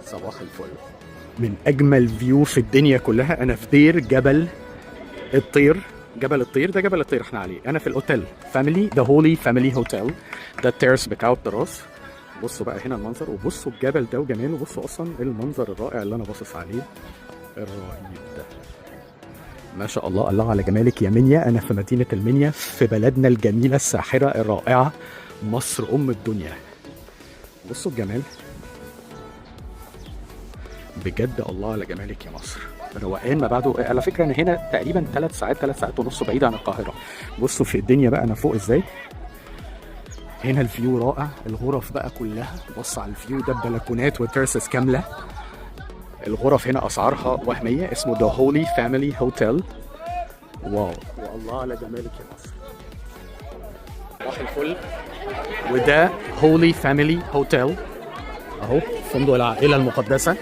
صباح الفل. من اجمل فيو في الدنيا كلها. انا في دير جبل الطير. جبل الطير ده جبل الطير احنا عليه. انا في الاوتيل فاميلي، ذا هولي فاميلي هوتيل. ده التيرس بتاعه التراس. بصوا بقى هنا المنظر، وبصوا الجبل ده وجماله. بصوا اصلا المنظر الرائع اللي انا باصص عليه الرهيب ده. ما شاء الله، الله على جمالك يا منيا. انا في مدينة المنيا، في بلدنا الجميلة الساحرة الرائعة، مصر ام الدنيا. بصوا الجمال بجد، الله على جمالك يا مصر. روقان ما بعده. على فكرة انا هنا تقريبا 3 ساعات ونص بعيد عن القاهرة. بصوا في الدنيا بقى انا فوق ازاي. هنا الفيو رائع، الغرف بقى كلها. بص على الفيو ده، بلكونات وترسس كاملة. الغرف هنا اسعارها وهمية. اسمه ذا هولي فاميلي هوتيل. واو، والله على جمالك يا مصر. صباح الفل. وده هولي فاميلي هوتيل اهو، فندق العائلة المقدسة.